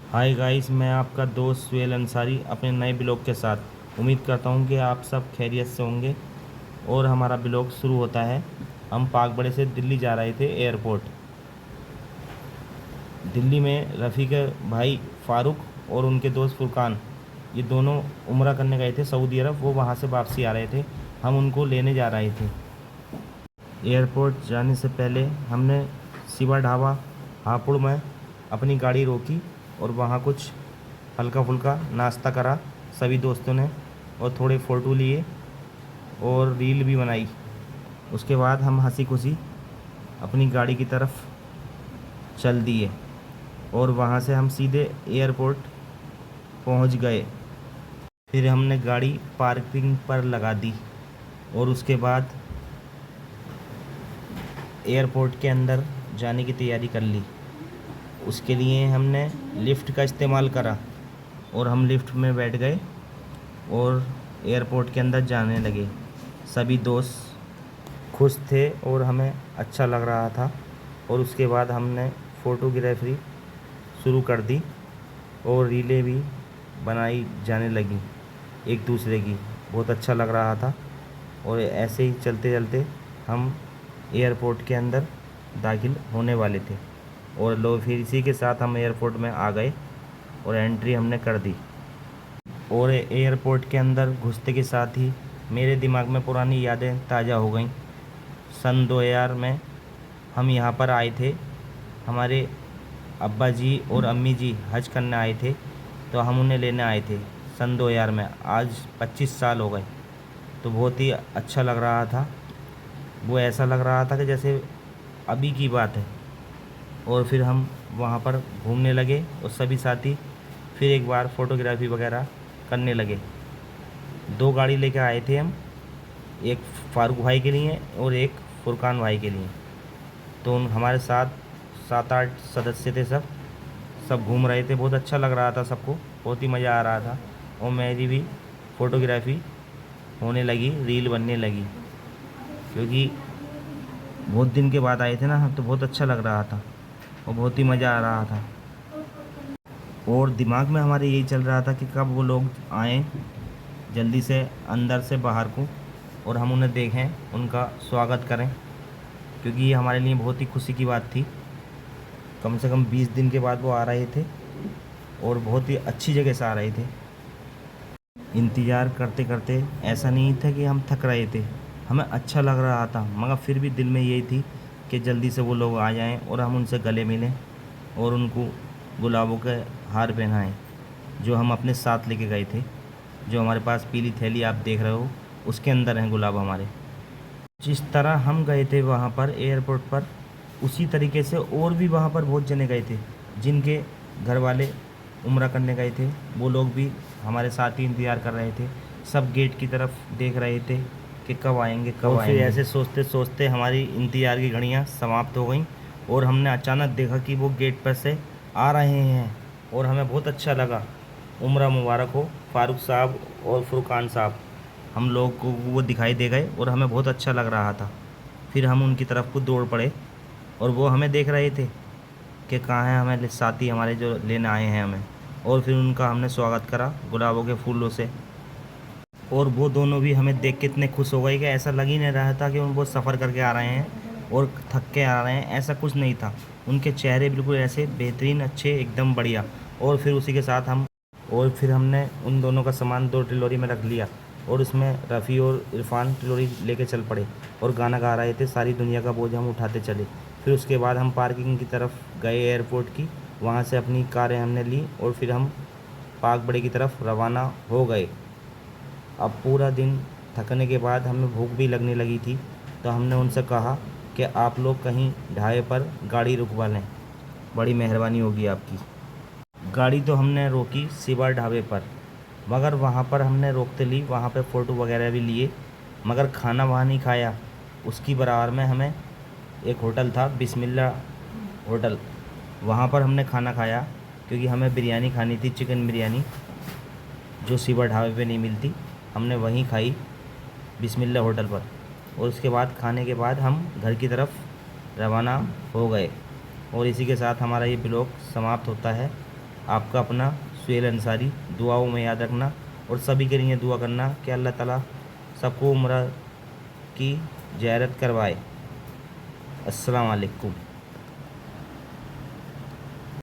Hi guys, मैं आपका दोस्त सुहेल अंसारी अपने नए ब्लॉग के साथ। उम्मीद करता हूँ कि आप सब खैरियत से होंगे। और हमारा ब्लॉग शुरू होता है। हम पाक से दिल्ली जा रहे थे एयरपोर्ट। दिल्ली में रफ़ी के भाई फ़ारूक और उनके दोस्त फुरकान, ये दोनों उम्रा करने गए थे सऊदी अरब। वो वहाँ से वापसी आ रहे थे, हम उनको लेने जा रहे थे। एयरपोर्ट जाने से पहले हमने शिवा ढाबा हापुड़ में अपनी गाड़ी रोकी और वहाँ कुछ हल्का फुल्का नाश्ता करा सभी दोस्तों ने, और थोड़े फ़ोटो लिए और रील भी बनाई। उसके बाद हम हंसी खुशी अपनी गाड़ी की तरफ चल दिए और वहाँ से हम सीधे एयरपोर्ट पहुँच गए। फिर हमने गाड़ी पार्किंग पर लगा दी और उसके बाद एयरपोर्ट के अंदर जाने की तैयारी कर ली। उसके लिए हमने लिफ्ट का इस्तेमाल करा और हम लिफ्ट में बैठ गए और एयरपोर्ट के अंदर जाने लगे। सभी दोस्त खुश थे और हमें अच्छा लग रहा था। और उसके बाद हमने फ़ोटोग्राफी शुरू कर दी और रीलें भी बनाई जाने लगी एक दूसरे की। बहुत अच्छा लग रहा था। और ऐसे ही चलते चलते हम एयरपोर्ट के अंदर दाखिल होने वाले थे और लो फिर इसी के साथ हम एयरपोर्ट में आ गए और एंट्री हमने कर दी। और एयरपोर्ट के अंदर घुसते के साथ ही मेरे दिमाग में पुरानी यादें ताज़ा हो गईं। सन 2000 में हम यहाँ पर आए थे। हमारे अब्बा जी और अम्मी जी हज करने आए थे, तो हम उन्हें लेने आए थे सन 2000 में। आज 25 साल हो गए, तो बहुत ही अच्छा लग रहा था। वो ऐसा लग रहा था कि जैसे अभी की बात है। और फिर हम वहाँ पर घूमने लगे और सभी साथी फिर एक बार फ़ोटोग्राफी वगैरह करने लगे। दो गाड़ी लेकर आए थे हम, एक फ़ारूक भाई के लिए और एक फुरकान भाई के लिए। तो हमारे साथ 7-8 सदस्य थे। सब सब घूम रहे थे। बहुत अच्छा लग रहा था सबको, बहुत ही मज़ा आ रहा था। और मेरी भी फ़ोटोग्राफी होने लगी, रील बनने लगी, क्योंकि बहुत दिन के बाद आए थे ना, तो बहुत अच्छा लग रहा था और बहुत ही मज़ा आ रहा था। और दिमाग में हमारे यही चल रहा था कि कब वो लोग आएँ जल्दी से अंदर से बाहर को और हम उन्हें देखें, उनका स्वागत करें, क्योंकि ये हमारे लिए बहुत ही खुशी की बात थी। कम से कम 20 दिन के बाद वो आ रहे थे और बहुत ही अच्छी जगह से आ रहे थे। इंतज़ार करते करते ऐसा नहीं था कि हम थक रहे थे, हमें अच्छा लग रहा था, मगर फिर भी दिल में यही थी कि जल्दी से वो लोग आ जाएं और हम उनसे गले मिलें और उनको गुलाबों के हार पहनाएं जो हम अपने साथ लेके गए थे। जो हमारे पास पीली थैली आप देख रहे हो, उसके अंदर हैं गुलाब हमारे। जिस तरह हम गए थे वहाँ पर एयरपोर्ट पर, उसी तरीके से और भी वहाँ पर बहुत जने गए थे जिनके घर वाले उम्रा करने गए थे। वो लोग भी हमारे साथ ही इंतज़ार कर रहे थे। सब गेट की तरफ देख रहे थे कि कब आएंगे कब आएंगे। और फिर ऐसे सोचते सोचते हमारी इंतज़ार की घड़ियाँ समाप्त हो गईं और हमने अचानक देखा कि वो गेट पर से आ रहे हैं और हमें बहुत अच्छा लगा। उम्रा मुबारक हो फ़ारूक साहब और फुरकान साहब। हम लोग को वो दिखाई दे गए और हमें बहुत अच्छा लग रहा था। फिर हम उनकी तरफ को दौड़ पड़े और वो हमें देख रहे थे कि कहाँ हैं हमें साथी हमारे जो लेने आए हैं हमें। और फिर उनका हमने स्वागत करा गुलाबों के फूलों से। और वो दोनों भी हमें देख के इतने खुश हो गए कि ऐसा लग ही नहीं रहा था कि वो सफ़र करके आ रहे हैं और थक के आ रहे हैं, ऐसा कुछ नहीं था। उनके चेहरे बिल्कुल ऐसे बेहतरीन, अच्छे, एकदम बढ़िया। और फिर उसी के साथ हमने उन दोनों का सामान 2 टिलोरी में रख लिया और उसमें रफ़ी और इरफान टिलोरी लेके चल पड़े और गाना गा रहे थे, सारी दुनिया का बोझ हम उठाते चले। फिर उसके बाद हम पार्किंग की तरफ गए एयरपोर्ट की। वहाँ से अपनी कारें हमने ली और फिर हम पाक बड़े की तरफ रवाना हो गए। अब पूरा दिन थकने के बाद हमें भूख भी लगने लगी थी, तो हमने उनसे कहा कि आप लोग कहीं ढाबे पर गाड़ी रुकवा लें, बड़ी मेहरबानी होगी आपकी। गाड़ी तो हमने रोकी शिवा ढाबे पर, मगर वहाँ पर हमने रोकते ली, वहाँ पे फ़ोटो वगैरह भी लिए, मगर खाना वहाँ नहीं खाया। उसकी बराबर में हमें एक होटल था बिस्मिल्ला होटल, वहाँ पर हमने खाना खाया, क्योंकि हमें बिरयानी खानी थी, चिकन बिरयानी, जो शिवा ढाबे पे नहीं मिलती। हमने वहीं खाई बिस्मिल्ला होटल पर। और उसके बाद खाने के बाद हम घर की तरफ रवाना हो गए। और इसी के साथ हमारा ये ब्लॉग समाप्त होता है। आपका अपना सुहेल अंसारी। दुआओं में याद रखना और सभी के लिए दुआ करना कि अल्लाह ताला सबको उम्रा की ज़ियारत करवाए। अस्सलाम वालेकुम।